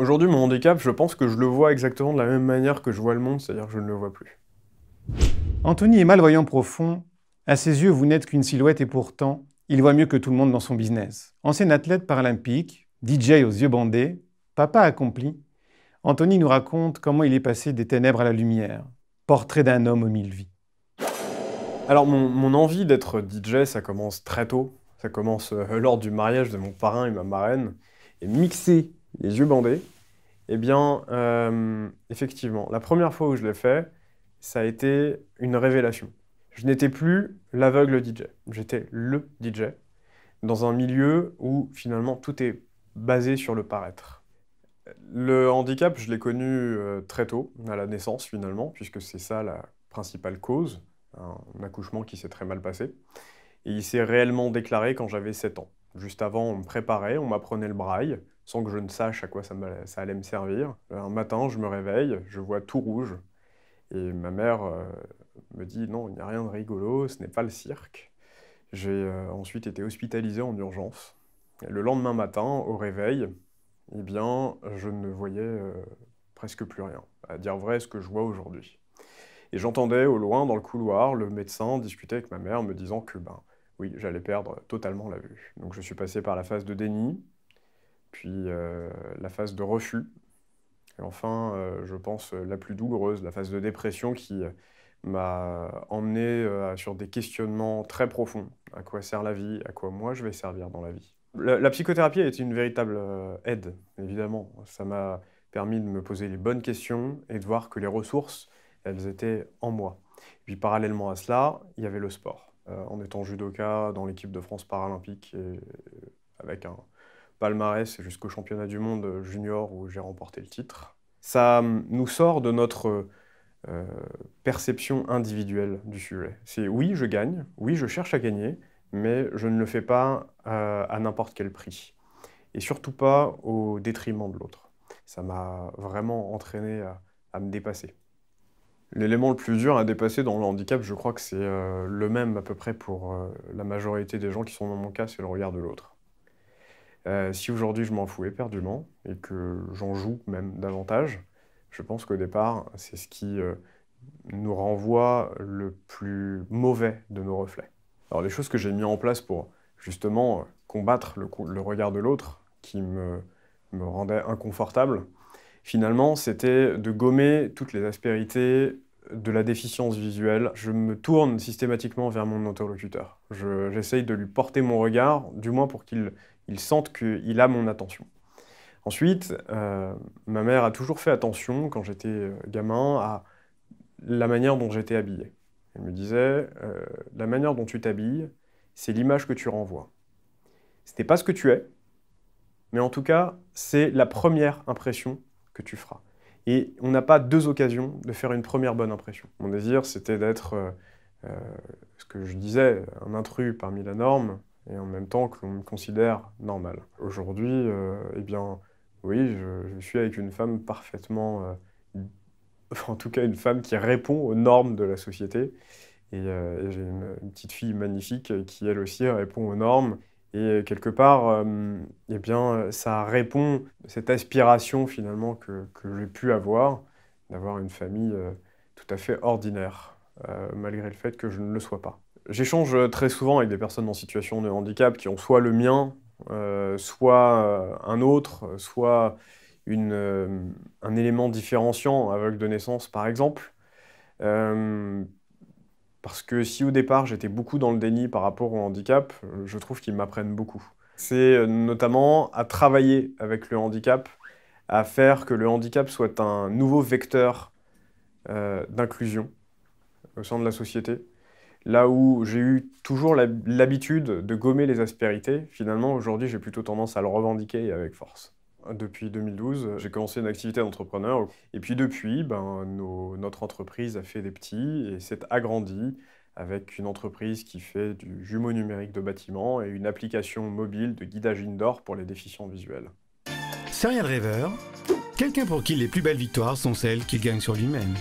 Aujourd'hui, mon handicap, je pense que je le vois exactement de la même manière que je vois le monde, c'est-à-dire que je ne le vois plus. Anthony est malvoyant profond. À ses yeux, vous n'êtes qu'une silhouette et pourtant, il voit mieux que tout le monde dans son business. Ancien athlète paralympique, DJ aux yeux bandés, papa accompli, Anthony nous raconte comment il est passé des ténèbres à la lumière. Portrait d'un homme aux mille vies. Alors, mon envie d'être DJ, ça commence très tôt. Ça commence lors du mariage de mon parrain et ma marraine. Et mixer les yeux bandés, eh bien, effectivement, la première fois où je l'ai fait, ça a été une révélation. Je n'étais plus l'aveugle DJ, j'étais le DJ, dans un milieu où finalement tout est basé sur le paraître. Le handicap, je l'ai connu très tôt, à la naissance finalement, puisque c'est ça la principale cause, un accouchement qui s'est très mal passé. Et il s'est réellement déclaré quand j'avais 7 ans. Juste avant, on me préparait, on m'apprenait le braille, sans que je ne sache à quoi ça allait me servir. Un matin, je me réveille, je vois tout rouge, et ma mère me dit non, il n'y a rien de rigolo, ce n'est pas le cirque. J'ai ensuite été hospitalisé en urgence. Et le lendemain matin, au réveil, eh bien, je ne voyais presque plus rien. À dire vrai, ce que je vois aujourd'hui. Et j'entendais au loin, dans le couloir, le médecin discuter avec ma mère, me disant que, ben, oui, j'allais perdre totalement la vue. Donc je suis passé par la phase de déni, puis la phase de refus, et enfin, je pense, la plus douloureuse, la phase de dépression qui m'a emmené sur des questionnements très profonds. À quoi sert la vie? À quoi moi je vais servir dans la vie? La psychothérapie a été une véritable aide, évidemment. Ça m'a permis de me poser les bonnes questions et de voir que les ressources, elles étaient en moi. Puis parallèlement à cela, il y avait le sport. En étant judoka dans l'équipe de France paralympique et avec un palmarès jusqu'au championnat du monde junior où j'ai remporté le titre. Ça nous sort de notre euh, perception individuelle du sujet. C'est oui, je gagne, oui, je cherche à gagner, mais je ne le fais pas à n'importe quel prix. Et surtout pas au détriment de l'autre. Ça m'a vraiment entraîné à me dépasser. L'élément le plus dur à dépasser dans le handicap, je crois que c'est le même à peu près pour la majorité des gens qui sont dans mon cas, c'est le regard de l'autre. Si aujourd'hui je m'en fous éperdument et que j'en joue même davantage, je pense qu'au départ, c'est ce qui nous renvoie le plus mauvais de nos reflets. Alors les choses que j'ai mis en place pour justement combattre le regard de l'autre qui me rendait inconfortable, finalement, c'était de gommer toutes les aspérités de la déficience visuelle. Je me tourne systématiquement vers mon interlocuteur. J'essaye de lui porter mon regard, du moins pour qu'il sente qu'il a mon attention. Ensuite, ma mère a toujours fait attention, quand j'étais gamin, à la manière dont j'étais habillé. Elle me disait, la manière dont tu t'habilles, c'est l'image que tu renvoies. Ce n'est pas ce que tu es, mais en tout cas, c'est la première impression que tu feras. Et on n'a pas deux occasions de faire une première bonne impression. Mon désir, c'était d'être, ce que je disais, un intrus parmi la norme, et en même temps que l'on me considère normal. Aujourd'hui, eh bien, oui, je suis avec une femme parfaitement, en tout cas une femme qui répond aux normes de la société. Et j'ai une petite fille magnifique qui, elle aussi, répond aux normes. Et quelque part, eh bien, ça répond à cette aspiration finalement que j'ai pu avoir, d'avoir une famille tout à fait ordinaire, malgré le fait que je ne le sois pas. J'échange très souvent avec des personnes en situation de handicap qui ont soit le mien, soit un autre, soit un élément différenciant, aveugle de naissance par exemple. Euh, Parce que si au départ j'étais beaucoup dans le déni par rapport au handicap, je trouve qu'ils m'apprennent beaucoup. C'est notamment à travailler avec le handicap, à faire que le handicap soit un nouveau vecteur d'inclusion au sein de la société. Là où j'ai eu toujours l'habitude de gommer les aspérités, finalement aujourd'hui j'ai plutôt tendance à le revendiquer et avec force. Depuis 2012, j'ai commencé une activité d'entrepreneur. Et puis depuis, ben, notre entreprise a fait des petits et s'est agrandie avec une entreprise qui fait du jumeau numérique de bâtiment et une application mobile de guidage indoor pour les déficients visuels. Serial rêveur, quelqu'un pour qui les plus belles victoires sont celles qu'il gagne sur lui-même.